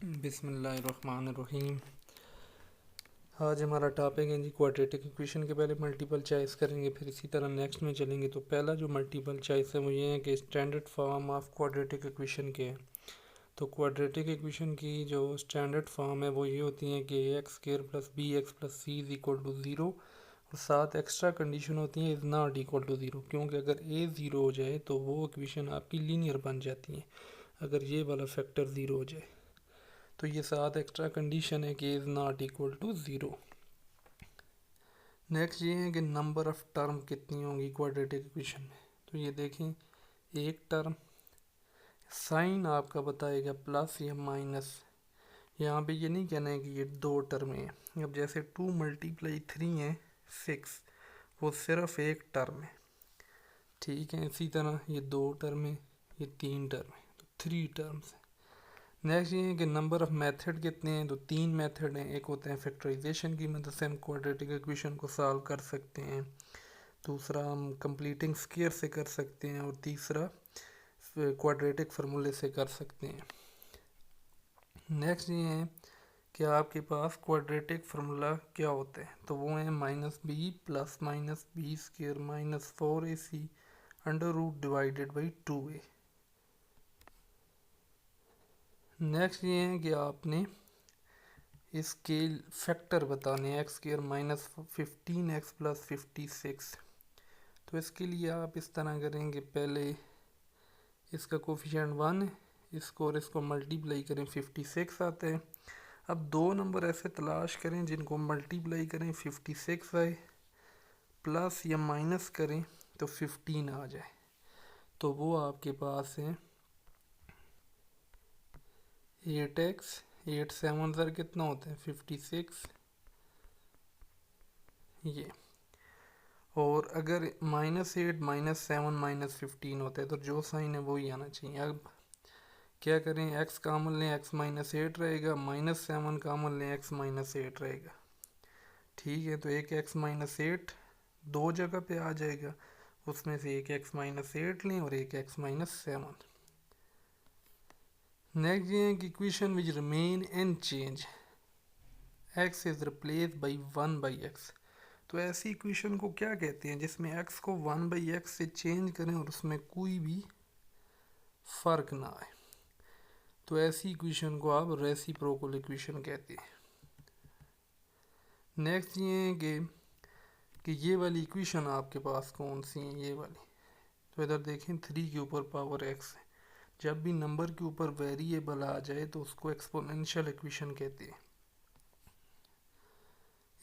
बिस्मिल्लाहिर्रहमानिर्रहीम। आज हमारा टॉपिक है जी क्वाड्रेटिक इक्वेशन के पहले मल्टीपल चॉइस करेंगे, फिर इसी तरह नेक्स्ट में चलेंगे। तो पहला जो मल्टीपल चॉइस है वो ये है कि standard form of quadratic equation के है। तो क्वाड्रेटिक इक्वेशन की जो स्टैंडर्ड फॉर्म है वो ये होती है कि a x square plus b x plus c is equal to zero, और साथ एक्स्ट्रा कंडीशन होती है is not equal to zero, क्योंकि अगर ए ज़ीरो हो जाए तो वो इक्वेशन आपकी लीनियर बन जाती है अगर ये वाला फैक्टर ज़ीरो हो जाए। तो ये साथ एक्स्ट्रा कंडीशन है कि is not equal to zero. Next ये है कि नंबर ऑफ़ टर्म कितनी होंगी क्वाड्रेटिक इक्वेशन में। तो ये देखें, एक टर्म, साइन आपका बताएगा प्लस या माइनस। यहाँ पे ये नहीं कहना है कि ये दो टर्में हैं। अब जैसे 2 × 3 है 6, वो सिर्फ एक टर्म है, ठीक है। इसी तरह ये दो टर्म है, ये तीन टर्म है, तो 3 टर्म्स है। नेक्स्ट ये है कि नंबर ऑफ़ मेथड कितने हैं। तो 3 मेथड हैं। एक होते हैं फैक्टराइजेशन की मदद से हम क्वाड्रेटिक इक्वेशन को सॉल्व कर सकते हैं, दूसरा हम कंप्लीटिंग स्क्वायर से कर सकते हैं, और तीसरा क्वाड्रेटिक फार्मूले से कर सकते हैं। नेक्स्ट ये है कि आपके पास क्वाड्रेटिक फार्मूला क्या होते हैं। तो वो है -b plus minus b square minus 4ac under root divided by 2a। Next ये है कि आपने इसके फैक्टर बताने हैं, x square minus 15x plus 56। तो इसके लिए आप इस तरह करेंगे, पहले इसका कोफिशिएंट 1 है, इसको और इसको मल्टीप्लाई करें 56 आता है। अब दो नंबर ऐसे तलाश करें जिनको मल्टीप्लाई करें 56 आए, प्लस या माइनस करें तो 15 आ जाए। तो वो आपके पास है 8x, 8 7 ज़र कितना होता है 56 ये। और अगर -8 -7 -15 होता है तो जो साइन है वही आना चाहिए। अब क्या करें, x कामन लें, x -8 रहेगा, -7 कामन लें, x -8 रहेगा, ठीक है। तो एक x -8 दो जगह पे आ जाएगा, उसमें से एक x -8 लें और एक x -7। नेक्स्ट ये है कि equation which remain and change x is replace by 1/x। तो ऐसी इक्वेशन को क्या कहते हैं जिसमें x को 1/x से चेंज करें और उसमें कोई भी फ़र्क ना आए। तो ऐसी इक्वेशन को आप रेसिप्रोकल इक्वेशन कहते हैं। नेक्स्ट ये है कि ये वाली इक्वेशन आपके पास कौन सी है, ये वाली। तो इधर देखें 3 के ऊपर पावर x है। जब भी नंबर के ऊपर वेरिएबल आ जाए तो उसको एक्सपोनेंशियल इक्वेशन कहते हैं।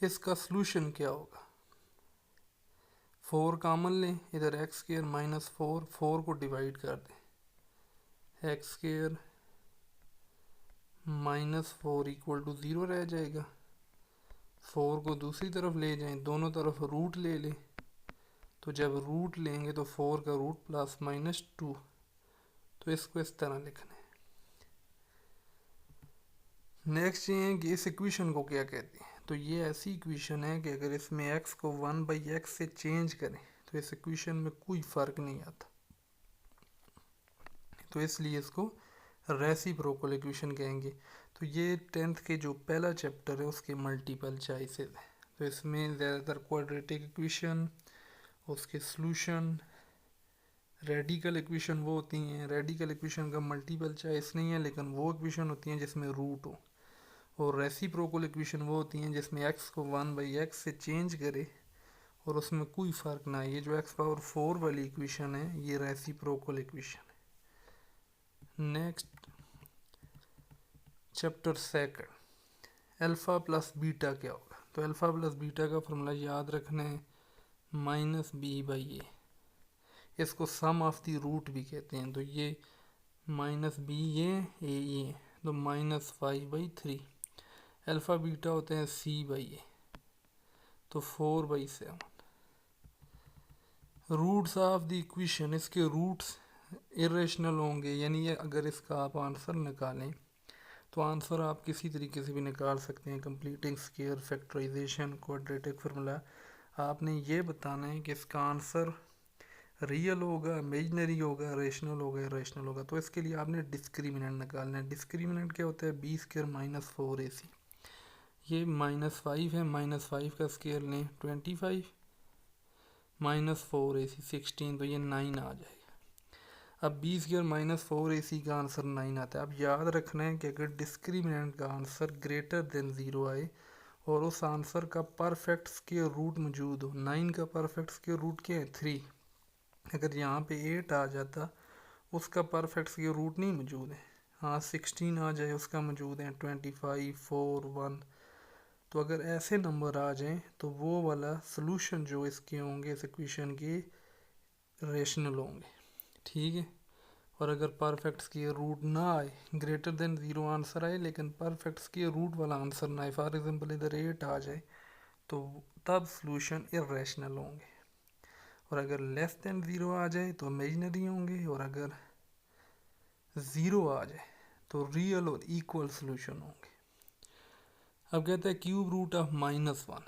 इसका सलूशन क्या होगा, 4 कामन लें, इधर एक्स स्क्र माइनस 4 को डिवाइड कर दें, एक्स स्क्र -4 इक्वल टू 0 रह जाएगा। 4 को दूसरी तरफ ले जाएं, दोनों तरफ रूट ले लें, तो जब रूट लेंगे तो 4 का रूट +-2। तो इसको इस तरह लिखना है। नेक्स्ट ये है कि इस इक्वेशन को क्या कहते हैं। तो ये ऐसी इक्वेशन है कि अगर इसमें x को 1/x से चेंज करें तो इस इक्वेशन में कोई फ़र्क नहीं आता, तो इसलिए इसको रेसिप्रोकल इक्वेशन कहेंगे। तो ये 10th के जो पहला चैप्टर है उसके मल्टीपल चॉइसेस है। तो इसमें ज़्यादातर क्वाड्रेटिक इक्वेशन, उसके सॉल्यूशन, रेडिकल इक्वेशन वो होती हैं। रेडिकल इक्वेशन का मल्टीपल चॉइस नहीं है, लेकिन वो इक्वेशन होती हैं जिसमें रूट हो। और रेसिप्रोकल इक्वेशन वो होती हैं जिसमें x को 1/x से चेंज करे और उसमें कोई फ़र्क ना आए। ये जो x⁴ वाली इक्वेशन है ये रेसिप्रोकल इक्वेशन है। Next chapter second, alpha plus beta क्या होगा। तो अल्फ़ा प्लस बीटा का फॉर्मूला याद रखना है -b/a। इसको सम ऑफ द रूट भी कहते हैं। तो ये -b ये तो -5/3। अल्फ़ा बीटा होते हैं c/a, तो 4/7। रूट्स ऑफ द इक्वेशन, इसके रूट्स इरेशनल होंगे, यानी ये अगर इसका आप आंसर निकालें तो आंसर आप किसी तरीके से भी निकाल सकते हैं, completing square, factorization, quadratic formula. आपने ये बताना है कि इसका आंसर रियल होगा, इमेजनरी होगा, रेशनल होगा, इरेशनल होगा। तो इसके लिए आपने डिस्क्रिमिनेंट निकालना है। डिस्क्रिमिनेंट क्या होता है? B square minus 4ac। ये -5 है, -5 का स्क्वायर लें 25, -4ac 16, तो ये 9 आ जाएगा। अब बी स्क्र -4ac का आंसर 9 आता है। अब याद रखना है कि अगर डिस्क्रिमिनेंट का आंसर ग्रेटर देन 0 आए और उस आंसर का परफेक्ट स्क्वायर रूट मौजूद हो, 9 का परफेक्ट स्क्वायर रूट क्या है? 3। अगर यहाँ पे 8 आ जाता, उसका परफेक्ट स्क्वायर रूट नहीं मौजूद है। हाँ 16 आ जाए, उसका मौजूद है 25, 4, 1। तो अगर ऐसे नंबर आ जाएं तो वो वाला सोल्यूशन जो इसके होंगे, इस इक्वेशन के, रेशनल होंगे। ठीक है। और अगर परफेक्ट स्क्वायर रूट ना आए, ग्रेटर देन 0 आंसर आए लेकिन परफेक्ट स्क्वायर रूट वाला आंसर ना आए, फॉर एग्जांपल इधर 8 आ जाए, तो तब सोल्यूशन इरेशनल होंगे। और अगर लेस देन 0 आ जाए तो इमेजनरी होंगे, और अगर 0 आ जाए तो रियल और इक्वल सोल्यूशन होंगे। अब कहते हैं क्यूब रूट ऑफ -1।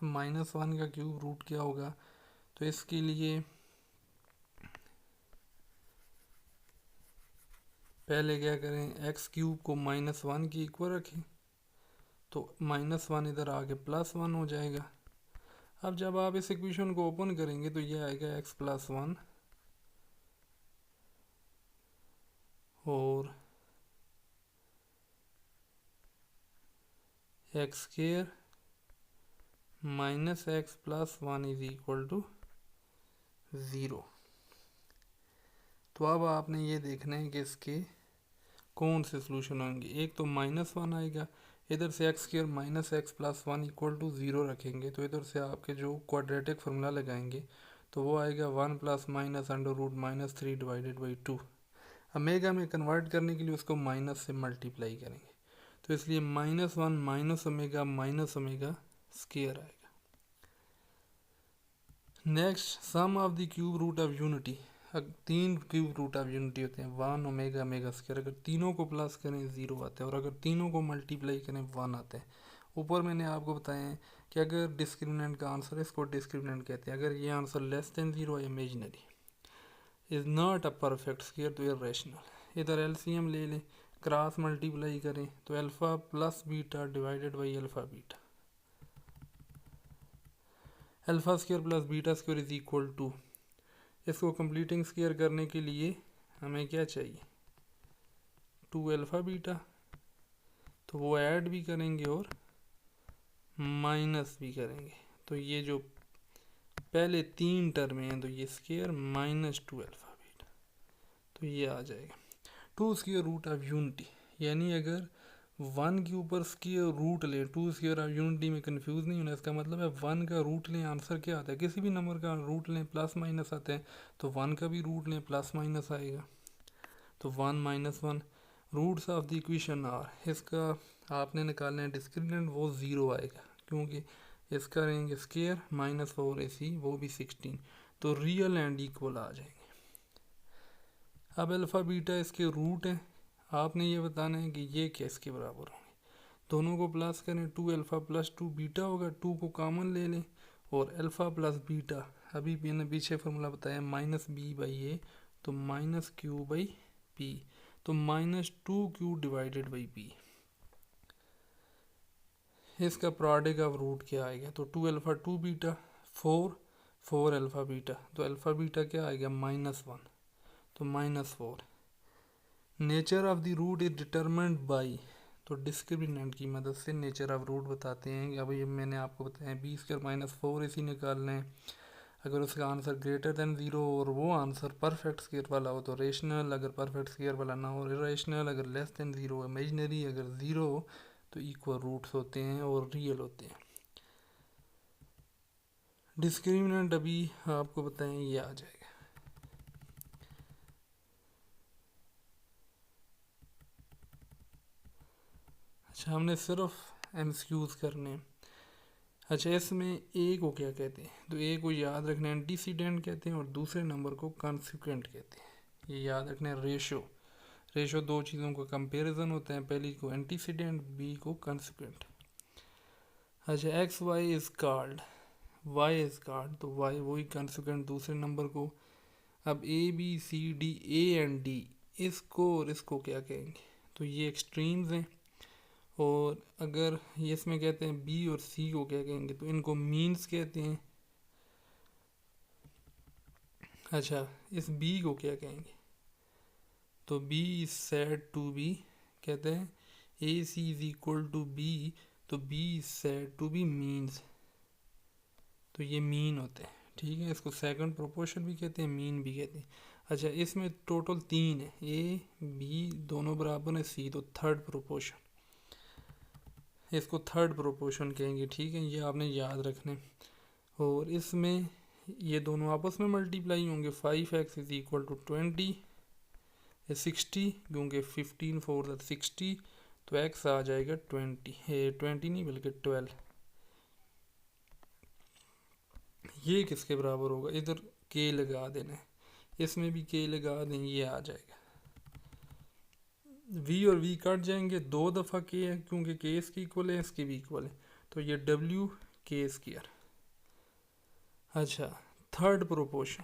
-1 का क्यूब रूट क्या होगा? तो इसके लिए पहले क्या करें, एक्स क्यूब को -1 की इक्वल रखें, तो -1 इधर आके +1 हो जाएगा। अब जब आप इस इक्वेशन को ओपन करेंगे तो ये आएगा x+1 और x square -x+1 is equal to 0। तो अब आपने ये देखना है कि इसके कौन से सोल्यूशन होंगे। एक तो -1 आएगा, इधर से x square -x+1 equal to 0 रखेंगे, तो इधर से आपके जो क्वाड्रेटिक फार्मूला लगाएंगे तो वो आएगा 1 + -√-3 डिवाइडेड बाई 2। ओमेगा में कन्वर्ट करने के लिए उसको माइनस से मल्टीप्लाई करेंगे, तो इसलिए -1 माइनस ओमेगा स्क्वायर आएगा। Next, sum of the cube root of unity. 3 cube root of unity होते हैं, 1 ओमेगा ओमेगा स्क्वायर। अगर तीनों को प्लस करें 0 आता है, और अगर तीनों को मल्टीप्लाई करें 1 आता है। ऊपर मैंने आपको बताया है कि अगर डिस्क्रिमिनेंट का आंसर, इसको डिस्क्रिमिनेंट कहते हैं, अगर ये आंसर लेस देन 0 है, imaginary, is not a perfect square, तो इरेशनल। इधर एलसीएम ले लें, क्रॉस मल्टीप्लाई करें तो alpha plus beta divided by alpha beta, alpha square plus beta square is equal to, इसको कंप्लीटिंग स्क्वायर करने के लिए हमें क्या चाहिए? 2 अल्फ़ा बीटा। तो वो ऐड भी करेंगे और माइनस भी करेंगे, तो ये जो पहले 3 टर्म हैं तो ये स्क्वायर -2 अल्फ़ा बीटा, तो ये आ जाएगा 2 स्क्वायर रूट ऑफ यूनिटी। यानी अगर 1 के ऊपर स्क्वायर रूट लें, 2 स्क्वायर ऑफ यूनिटी में कंफ्यूज नहीं होना। इसका मतलब है 1 का रूट लें, आंसर क्या आता है? किसी भी नंबर का रूट लें प्लस माइनस आता है, तो 1 का भी रूट लें प्लस माइनस आएगा। तो 1 - 1 roots of the equation are, इसका आपने निकालना है डिस्क्रिमिनेंट, वो 0 आएगा क्योंकि इसका रेंज स्क्वायर -4ac, वो भी 16, तो रियल एंड इक्वल आ जाएंगे। अब अल्फ़ा बीटा इसके रूट है, आपने ये बताना है कि ये किसके बराबर होंगे। दोनों को प्लस करें, 2 अल्फ़ा प्लस 2 बीटा होगा, 2 को कॉमन ले लें, और अल्फ़ा प्लस बीटा, अभी मैंने पीछे फार्मूला बताया -b/a, तो -q/p, तो -2q डिवाइडेड बाई p। इसका प्रोडक्ट ऑफ रूट क्या आएगा? तो 2 अल्फ़ा 2 बीटा, 4 अल्फ़ा बीटा, तो अल्फ़ा बीटा क्या आएगा? -1, तो -4। Nature of the root is determined by, तो डिस्क्रिमिनेंट की मदद से नेचर ऑफ रूट बताते हैं। अब ये मैंने आपको बताया b² -4ac निकालना है। अगर उसका आंसर ग्रेटर देन 0 और वो आंसर परफेक्ट स्क्वायर वाला हो तो रेशनल, अगर परफेक्ट स्क्वायर वाला ना हो इरेशनल, अगर लेस देन 0 इमेजनरी, अगर 0 हो तो इक्वल रूट्स होते हैं और रियल होते हैं। डिस्क्रिमिनेंट अभी आपको बताएं, ये आ जाएगा। अच्छा, हमने सिर्फ एमसीक्यूज करने हैं। अच्छा, इसमें ए को क्या कहते हैं? तो ए को याद रखना एंटीसीडेंट कहते हैं और दूसरे नंबर को कॉन्सिक्वेंट कहते हैं। ये याद रखना है। रेशो दो चीज़ों का कंपैरिजन होता है, पहली को एंटीसीडेंट, बी को कॉन्सिक्वेंट। अच्छा, x y is called, y is called, तो वाई वही कॉन्सिक्वेंट दूसरे नंबर को अब a b c d, a and d, इसको और इसको क्या कहेंगे? तो ये एक्सट्रीम्स हैं। और अगर ये इसमें कहते हैं बी और सी को क्या कहेंगे? तो इनको मीन्स कहते हैं। अच्छा, इस बी को क्या कहेंगे? तो b is said to be, कहते हैं a c is equal to b, तो b is said to be means. तो ये मीन होते हैं, ठीक है। इसको सेकंड प्रोपोर्शन भी कहते हैं, मीन भी कहते हैं। अच्छा, इसमें टोटल 3 है, ए बी दोनों बराबर है, सी तो थर्ड प्रोपोर्शन, इसको थर्ड प्रोपोर्शन कहेंगे, ठीक है। ये आपने याद रखने। और इसमें ये दोनों आपस में मल्टीप्लाई होंगे, 5x इज इक्वल टू 20, 60, क्योंकि 15 4 60, तो x आ जाएगा 20 नहीं बल्कि 12। ये किसके बराबर होगा? इधर k लगा देना है, इसमें भी k लगा दें, ये आ जाएगा। v और v कट जाएंगे, 2 दफ़ा k है क्योंकि k इसकी इक्वल है, इसकी भी इक्वल है, तो ये w k स्क्वायर। अच्छा, थर्ड प्रोपोर्शन।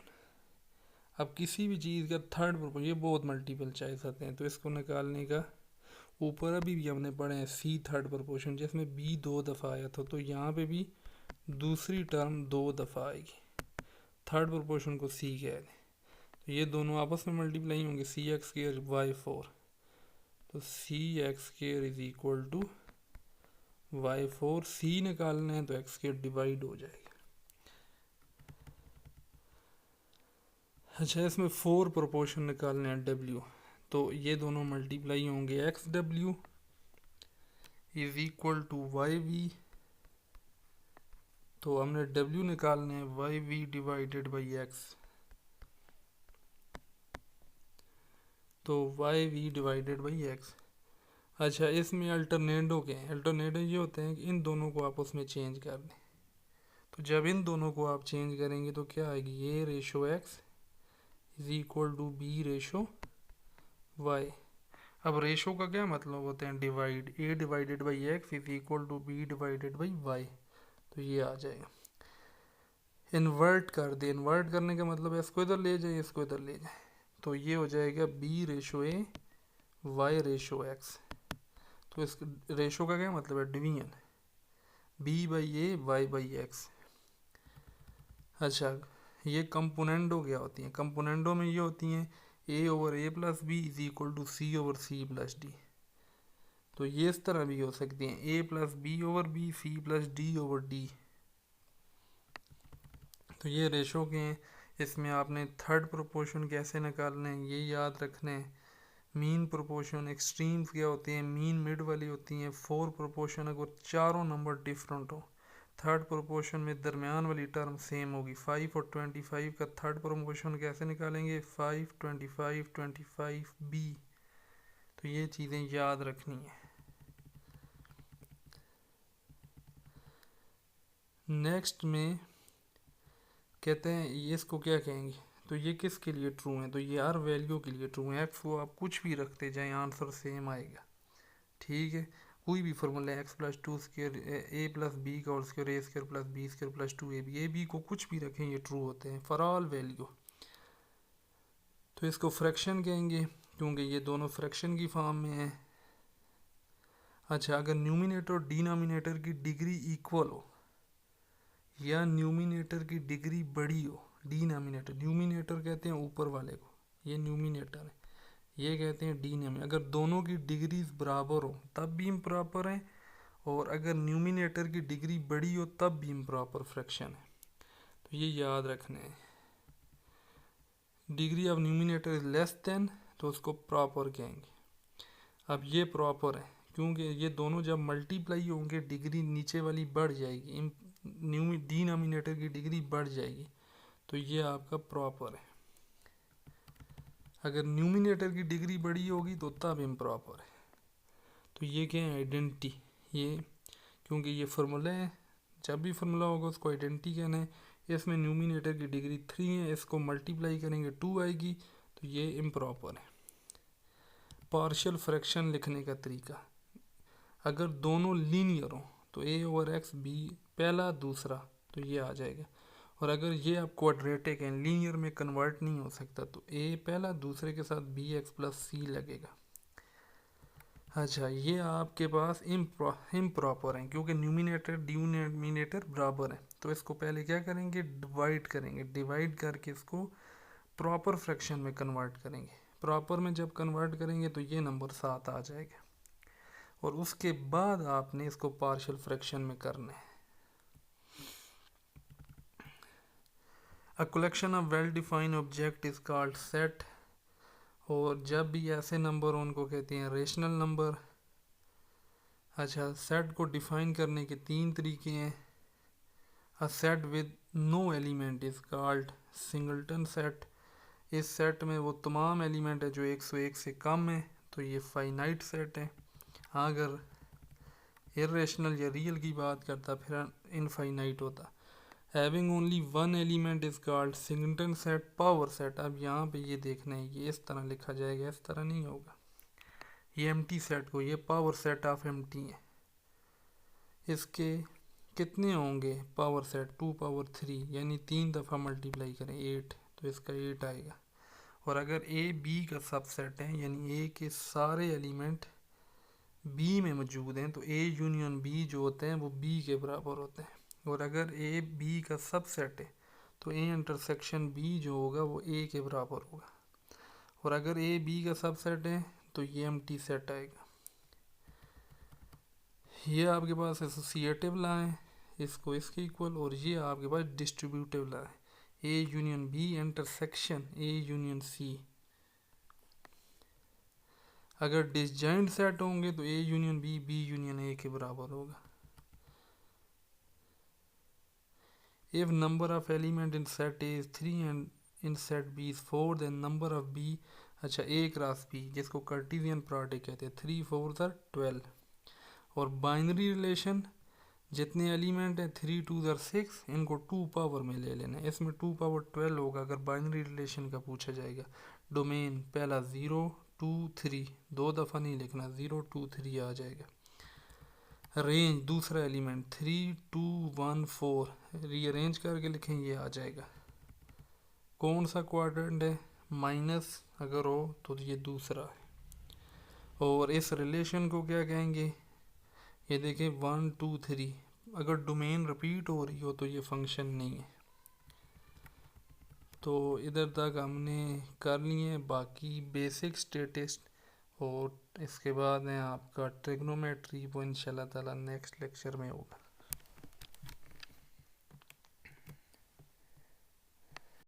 अब किसी भी चीज़ का थर्ड प्रोपोर्शन, ये बहुत मल्टीपल चॉइस आते हैं, तो इसको निकालने का ऊपर अभी भी हमने पढ़े हैं सी थर्ड प्रोपोर्शन, जिसमें बी 2 दफ़ा आया था, तो यहाँ पे भी दूसरी टर्म 2 दफ़ा आएगी, थर्ड प्रोपोर्शन को सी कह दें। तो ये दोनों आपस में मल्टीप्लाई होंगे, सी एक्स स्क्वायर वाई 4, तो c x square is equal to y 4, c निकालना है तो एक्स स्क्वायर डिवाइड हो जाएगा। अच्छा, इसमें 4 प्रोपोर्शन निकालने हैं डब्ल्यू, तो ये दोनों मल्टीप्लाई होंगे, एक्स डब्ल्यू is equal to y v, तो हमने डब्ल्यू निकालने हैं y v divided by x, तो y v divided by x. अच्छा, इसमें अल्टरनेटो के हैं, अल्टरनेटो ये होते हैं कि इन दोनों को आपस में चेंज कर दें, तो जब इन दोनों को आप चेंज करेंगे तो क्या आएगी? ये ratio x is equal to b ratio y. अब रेशो का क्या मतलब होता है? Divide, a divided by x is equal to b divided by y, तो ये आ जाएगा। इन्वर्ट कर दे, इन्वर्ट करने का मतलब है इसको इधर ले जाए, इसको इधर ले जाए, तो ये हो जाएगा b ratio a y ratio x. तो इस रेशो का क्या मतलब है? Division, b by a y by x. अच्छा, ये कंपोनेंडो क्या होती हैं? कंपोनेंडो में ये होती हैं a over a plus b is equal to c over c plus d, तो ये इस तरह भी हो सकती हैं, a plus b over b, c plus d over d. तो ये रेशो के हैं। इसमें आपने थर्ड प्रोपोर्शन कैसे निकालने हैं ये याद रखने हैं। मीन प्रोपोर्शन, एक्सट्रीम्स क्या होते हैं? मीन मिड वाली होती हैं। 4 प्रोपोर्शन अगर चारों नंबर डिफरेंट हो, थर्ड प्रोपोर्शन में दरमियान वाली टर्म सेम होगी। 5 और 25 का थर्ड प्रोपोर्शन कैसे निकालेंगे? 5 25 25 बी, तो ये चीज़ें याद रखनी है। नेक्स्ट में कहते हैं ये इसको क्या कहेंगे? तो ये किसके लिए ट्रू है? तो ये हर वैल्यू के लिए ट्रू है। एक्स को आप कुछ भी रखते जाएं आंसर सेम आएगा, ठीक है। कोई भी formula x plus two square a plus b का whole square a square plus b square plus two a b को कुछ भी रखें ये ट्रू होते हैं फॉर ऑल वैल्यू। तो इसको फ्रैक्शन कहेंगे क्योंकि ये दोनों फ्रैक्शन की फॉर्म में है। अच्छा, अगर न्यूमिनेटर और डिनोमिनेटर की डिग्री इक्वल हो या न्यूमिनेटर की डिग्री बड़ी हो, डिनोमिनेटर, न्यूमिनेटर कहते हैं ऊपर वाले को, ये न्यूमिनेटर है, ये कहते हैं डिनोमिनेटर। अगर दोनों की डिग्रीज बराबर हो तब भी इम्प्रॉपर है, और अगर न्यूमिनेटर की डिग्री बड़ी हो तब भी इम्प्रॉपर फ्रैक्शन है। तो ये याद रखने हैं। Degree of numerator is less than, तो उसको प्रॉपर कहेंगे। अब ये प्रॉपर है क्योंकि ये दोनों जब मल्टीप्लाई होंगे डिग्री नीचे वाली बढ़ जाएगी, डिनोमिनेटर की डिग्री बढ़ जाएगी, तो ये आपका प्रॉपर है। अगर न्यूमिनेटर की डिग्री बड़ी होगी तो तब इम्प्रॉपर है। तो ये क्या है? आइडेंटिटी। ये क्योंकि ये फार्मूला है, जब भी फार्मूला होगा उसको आइडेंटिटी कहना है। इसमें न्यूमिनेटर की डिग्री 3 है, इसको मल्टीप्लाई करेंगे 2 आएगी, तो ये इम्प्रॉपर है। पार्शियल फ्रैक्शन लिखने का तरीका, अगर दोनों लीनियर हो तो ए ओवर एक्स बी पहला दूसरा, तो ये आ जाएगा। और अगर ये आप क्वाड्रेटिक है, लीनियर में कन्वर्ट नहीं हो सकता, तो ए पहला दूसरे के साथ बी एक्स प्लस सी लगेगा। अच्छा, ये आपके पास इम्प्रॉपर है क्योंकि न्यूमिनेटर डिनोमिनेटर बराबर है, तो इसको पहले क्या करेंगे, डिवाइड करेंगे, डिवाइड करके इसको प्रॉपर फ्रैक्शन में कन्वर्ट करेंगे। प्रॉपर में जब कन्वर्ट करेंगे तो ये नंबर 7 आ जाएगा, और उसके बाद आपने इसको पार्शियल फ्रैक्शन में करना है। A collection of well defined object is called set, और जब भी ऐसे नंबर उनको कहते हैं रेशनल नंबर। अच्छा, सेट को डिफाइन करने के 3 तरीके हैं। A set with no element is called singleton set. इस सेट में वो तमाम एलिमेंट है जो 101 से कम है, तो ये फाइनाइट सेट है। हाँ, अगर इरेशनल या रियल की बात करता फिर इनफाइनाइट होता। Having only one element is called singleton set, power set. अब यहाँ पे ये देखना है, ये इस तरह लिखा जाएगा, इस तरह नहीं होगा। ये एम्प्टी सेट को, ये पावर सेट ऑफ एम्प्टी है। इसके कितने होंगे पावर सेट, 2 पावर 3, यानी 3 दफ़ा मल्टीप्लाई करें 8, तो इसका 8 आएगा। और अगर ए बी का सबसेट है, यानी ए के सारे एलिमेंट बी में मौजूद हैं, तो ए यूनियन बी जो होते हैं वो बी के बराबर होते हैं। और अगर ए बी का सबसेट है, तो ए इंटरसेक्शन बी जो होगा वो ए के बराबर होगा। और अगर ए बी का सबसेट है तो ये एम्प्टी सेट आएगा। ये आपके पास एसोसिएटिव ला है, इसको इसके इक्वल, और ये आपके पास डिस्ट्रीब्यूटिव ला है, A union B intersection A union C. अगर डिसजॉइंट सेट होंगे तो A union B B union A के बराबर होगा। If number of element in set A is 3 and in set B is 4, then number of B, अच्छा A cross B जिसको Cartesian product कहते हैं, 3 4 12। और बाइनरी रिलेशन, जितने एलिमेंट है 3 2 6, इनको 2 पावर में ले लेना है। इसमें 2 पावर 12 होगा अगर बाइनरी रिलेशन का पूछा जाएगा। डोमेन पहला 0 2 3, 2 दफ़ा नहीं लिखना, 0 2 3 आ जाएगा। रेंज दूसरा एलिमेंट 3 2 1 4, रीअरेंज करके लिखें, ये आ जाएगा। कौन सा क्वाड्रेंट है, माइनस अगर हो तो ये दूसरा है। और इस रिलेशन को क्या कहेंगे, ये देखें 1 2 3, अगर डोमेन रिपीट हो रही हो तो ये फंक्शन नहीं है। तो इधर तक हमने कर लिए बाकी बेसिक स्टेटिस्ट, और इसके बाद है आपका ट्रिग्नोमेट्री, वो इंशाल्लाह ताला नेक्स्ट लेक्चर में होगा।